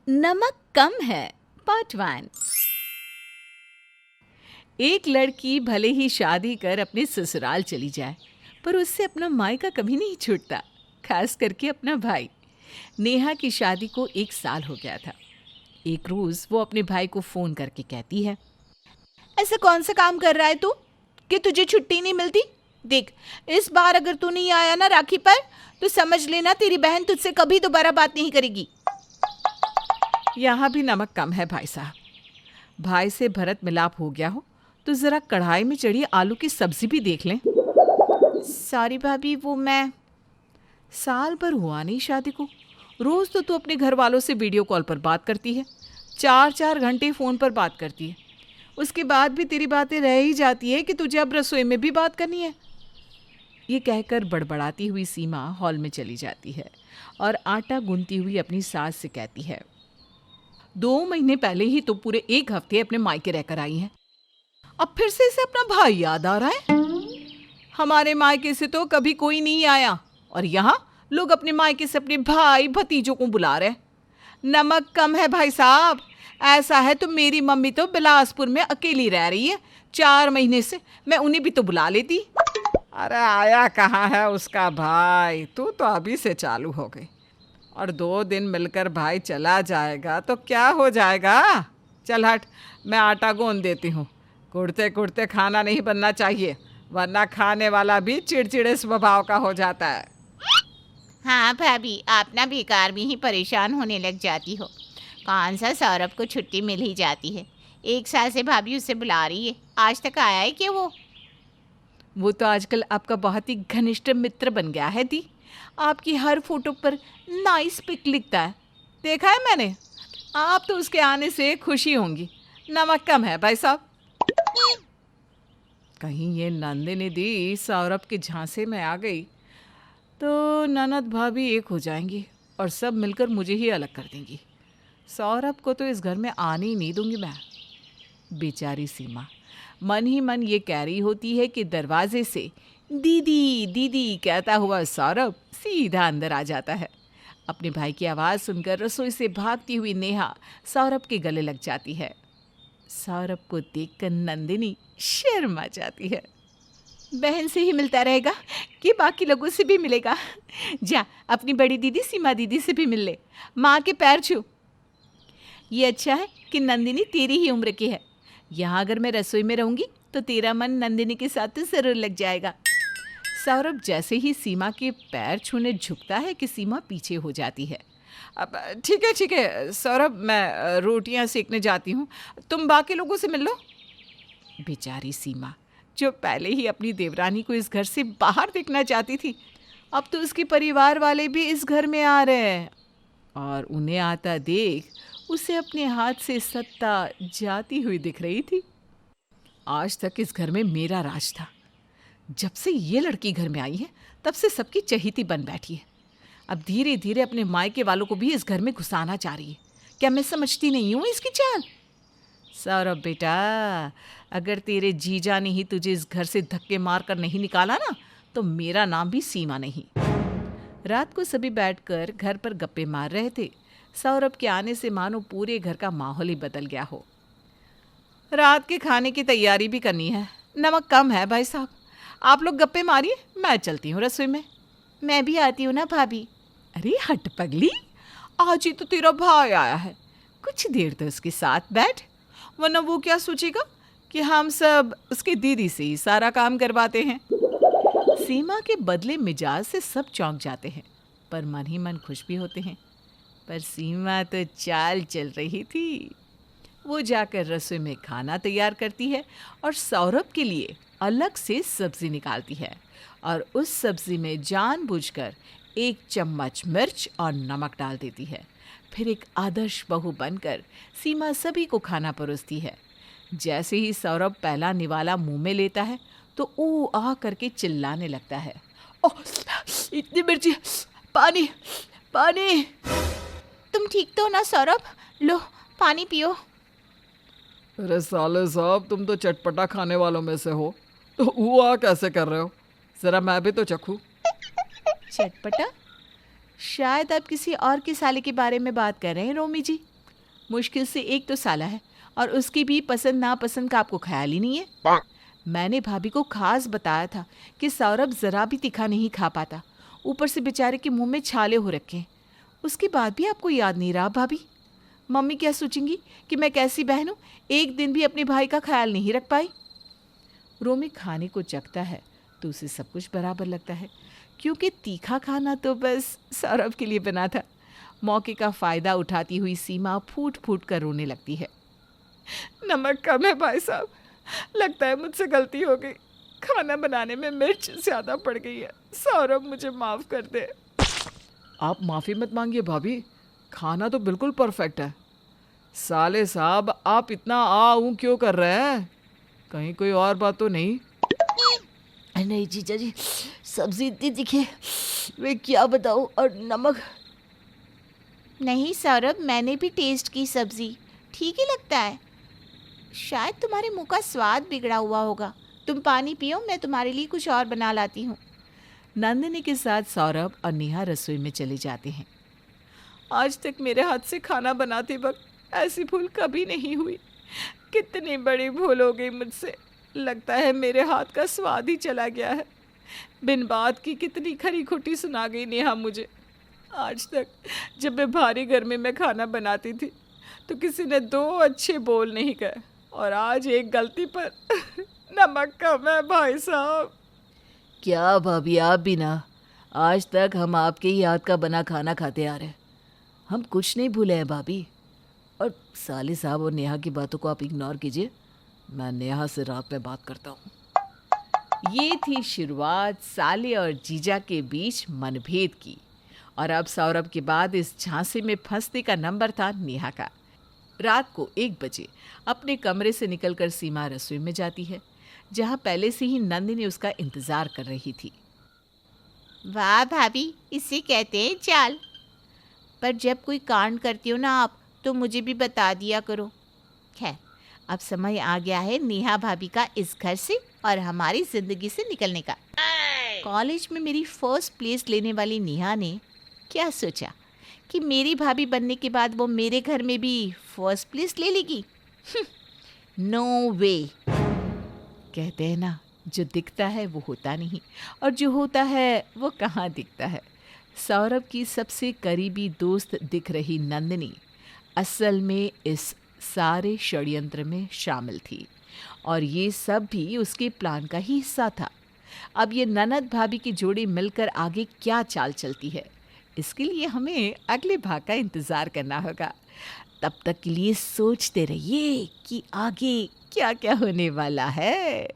नमक कम है पार्ट 1। एक लड़की भले ही शादी कर अपने ससुराल चली जाए, पर उससे अपना मायका कभी नहीं छूटता, खास करके अपना भाई। नेहा की शादी को 1 साल हो गया था। एक रोज वो अपने भाई को फोन करके कहती है, ऐसा कौन सा काम कर रहा है तू कि तुझे छुट्टी नहीं मिलती? देख, इस बार अगर तू नहीं आया ना राखी पर, तो समझ लेना तेरी बहन तुझसे कभी दोबारा बात नहीं करेगी। यहाँ भी नमक कम है भाई साहब। भाई से भरत मिलाप हो गया हो तो जरा कढ़ाई में चढ़ी आलू की सब्जी भी देख लें। सॉरी भाभी, वो मैं साल भर हुआ नहीं शादी को। रोज तो तू अपने घर वालों से वीडियो कॉल पर बात करती है, 4-4 घंटे फ़ोन पर बात करती है। उसके बाद भी तेरी बातें रह ही जाती है कि तुझे अब रसोई में भी बात करनी है। ये कहकर बड़बड़ाती हुई सीमा हॉल में चली जाती है और आटा गूंथती हुई अपनी सास से कहती है, 2 महीने पहले ही तो पूरे 1 हफ्ते अपने मायके रहकर आई हैं। अब फिर से इसे अपना भाई याद आ रहा है। हमारे मायके से तो कभी कोई नहीं आया और यहाँ लोग अपने मायके से अपने भाई भतीजों को बुला रहे हैं। नमक कम है भाई साहब। ऐसा है तो मेरी मम्मी तो बिलासपुर में अकेली रह रही है 4 महीने से, मैं उन्हें भी तो बुला लेती। अरे आया कहाँ है उसका भाई, तू तो अभी से चालू हो गई। और 2 दिन मिलकर भाई चला जाएगा तो क्या हो जाएगा। चल हट, मैं आटा गूंद देती हूँ। कुड़ते कुड़ते खाना नहीं बनना चाहिए, वरना खाने वाला भी चिड़चिड़े स्वभाव का हो जाता है। हाँ भाभी, आप ना बेकार में ही परेशान होने लग जाती हो। कौन सा सौरभ को छुट्टी मिल ही जाती है। 1 साल से भाभी उसे बुला रही है, आज तक आया है क्या वो तो आजकल आपका बहुत ही घनिष्ठ मित्र बन गया है दी। आपकी हर फोटो पर नाइस पिक लिखता है, देखा है मैंने। आप तो उसके आने से खुशी होंगी। नमक कम है भाई साहब। कहीं ये नंदिनी दी सौरभ के झांसे में आ गई तो ननद भाभी एक हो जाएंगी और सब मिलकर मुझे ही अलग कर देंगी। सौरभ को तो इस घर में आने ही नहीं दूंगी मैं। बेचारी सीमा मन ही मन ये कह रही होती है कि दरवाजे से दीदी दीदी कहता हुआ सौरभ सीधा अंदर आ जाता है। अपने भाई की आवाज़ सुनकर रसोई से भागती हुई नेहा सौरभ के गले लग जाती है। सौरभ को देखकर नंदिनी शर्मा जाती है। बहन से ही मिलता रहेगा कि बाकी लोगों से भी मिलेगा? जा अपनी बड़ी दीदी सीमा दीदी से भी मिल ले, माँ के पैर छू। ये अच्छा है कि नंदिनी तेरी ही उम्र की है। यहाँ अगर मैं रसोई में रहूँगी तो तेरा मन नंदिनी के साथ तो ज़रूर लग जाएगा। सौरभ जैसे ही सीमा के पैर छूने झुकता है कि सीमा पीछे हो जाती है। अब ठीक है सौरभ, मैं रोटियां सेकने जाती हूँ, तुम बाकी लोगों से मिल लो। बेचारी सीमा जो पहले ही अपनी देवरानी को इस घर से बाहर देखना चाहती थी, अब तो उसके परिवार वाले भी इस घर में आ रहे हैं और उन्हें आता देख उसे अपने हाथ से सत्ता जाती हुई दिख रही थी। आज तक इस घर में मेरा राज था। जब से ये लड़की घर में आई है तब से सबकी चहेती बन बैठी है। अब धीरे धीरे अपने मायके वालों को भी इस घर में घुसाना चाह रही है। क्या मैं समझती नहीं हूँ इसकी चाल? सौरभ बेटा, अगर तेरे जीजा ने ही तुझे इस घर से धक्के मार कर नहीं निकाला ना, तो मेरा नाम भी सीमा नहीं। रात को सभी बैठकर घर पर गप्पे मार रहे थे। सौरभ के आने से मानो पूरे घर का माहौल ही बदल गया हो। रात के खाने की तैयारी भी करनी है। नमक कम है भाई साहब। आप लोग गप्पे मारिए, मैं चलती हूँ रसोई में। मैं भी आती हूँ ना भाभी। अरे हट पगली, आज ही तो तेरा भाई आया है, कुछ देर तो उसके साथ बैठ, वरना वो क्या सोचेगा कि हम सब उसके दीदी से ही सारा काम करवाते हैं। सीमा के बदले मिजाज से सब चौंक जाते हैं, पर मन ही मन खुश भी होते हैं। पर सीमा तो चाल चल रही थी। वो जाकर रसोई में खाना तैयार करती है और सौरभ के लिए अलग से सब्जी निकालती है और उस सब्जी में जानबूझकर 1 चम्मच मिर्च और नमक डाल देती है। फिर एक आदर्श बहू बनकर सीमा सभी को खाना परोसती है। जैसे ही सौरभ पहला निवाला मुंह में लेता है तो ऊ आ करके चिल्लाने लगता है, ओह इतनी मिर्ची, पानी पानी। तुम ठीक तो ना सौरभ? लो पानी पियो। अरे साले साहब, तुम तो चटपटा खाने वालों में से हो, तो हुआ कैसे कर रहे हो? ज़रा मैं भी तो चखूँ। चटपटा? शायद आप किसी और के साले के बारे में बात कर रहे हैं रोमी जी। मुश्किल से एक तो साला है और उसकी भी पसंद नापसंद का आपको ख्याल ही नहीं है। मैंने भाभी को खास बताया था कि सौरभ ज़रा भी तीखा नहीं खा पाता, ऊपर से बेचारे के मुंह में छाले हो रखे हैं। उसके बाद भी आपको याद नहीं रहा भाभी? मम्मी क्या सोचेंगी कि मैं कैसी बहन हूँ, एक दिन भी अपने भाई का ख्याल नहीं रख पाई। रोमी खाने को चखता है तो उसे सब कुछ बराबर लगता है, क्योंकि तीखा खाना तो बस सौरभ के लिए बना था। मौके का फ़ायदा उठाती हुई सीमा फूट फूट कर रोने लगती है। नमक कम है भाई साहब, लगता है मुझसे गलती हो गई, खाना बनाने में मिर्च ज़्यादा पड़ गई है, सौरभ मुझे माफ़ कर दे। आप माफ़ी मत मांगिए भाभी, खाना तो बिल्कुल परफेक्ट है। साले साहब आप इतना ऊँ क्यों कर रहे हैं? कहीं कोई और बात तो नहीं? नहीं जीजा जी, सब्जी इतनी तीखी है, वे क्या बताऊँ। और नमक। नहीं सौरभ, मैंने भी टेस्ट की सब्जी, ठीक ही लगता है। शायद तुम्हारे मुंह का स्वाद बिगड़ा हुआ होगा। तुम पानी पियो, मैं तुम्हारे लिए कुछ और बना लाती हूँ। नंदिनी के साथ सौरभ और नेहा रसोई में चले जाते हैं। आज तक मेरे हाथ से खाना बनाते वक्त ऐसी भूल कभी नहीं हुई। कितनी बड़ी भूल हो गई मुझसे, लगता है मेरे हाथ का स्वाद ही चला गया है। बिन बात की कितनी खरी खोटी सुना गई नेहा मुझे। आज तक जब मैं भारी गर्मी में खाना बनाती थी तो किसी ने दो अच्छे बोल नहीं कहे, और आज एक गलती पर नमक कम है भाई साहब। क्या भाभी, आप भी ना, आज तक हम आपके ही हाथ का बना खाना खाते आ रहे हैं, हम कुछ नहीं भूले हैं भाभी। और साले साहब और नेहा की बातों को आप इग्नोर कीजिए, मैं नेहा से रात में बात करता हूँ। ये थी शुरुआत साले और जीजा के बीच मनभेद की, और अब सौरभ के बाद इस झांसे में फंसने का नंबर था नेहा का। रात को 1 बजे अपने कमरे से निकलकर सीमा रसोई में जाती है, जहाँ पहले से ही नंदिनी उसका इंतजार कर रही थी। वाह भाभी, इसे कहते हैं चाल। पर जब कोई कांड करती हो ना आप, तो मुझे भी बता दिया करो। खैर, अब समय आ गया है नेहा भाभी का इस घर से और हमारी ज़िंदगी से निकलने का। कॉलेज में मेरी फर्स्ट प्लेस लेने वाली नेहा ने क्या सोचा कि मेरी भाभी बनने के बाद वो मेरे घर में भी फर्स्ट प्लेस ले लेगी? नो वे। कहते हैं ना, जो दिखता है वो होता नहीं, और जो होता है वो कहाँ दिखता है। सौरभ की सबसे करीबी दोस्त दिख रही नंदिनी असल में इस सारे षड्यंत्र में शामिल थी, और ये सब भी उसके प्लान का ही हिस्सा था। अब ये ननद भाभी की जोड़ी मिलकर आगे क्या चाल चलती है, इसके लिए हमें अगले भाग का इंतज़ार करना होगा। तब तक के लिए सोचते रहिए कि आगे क्या क्या होने वाला है।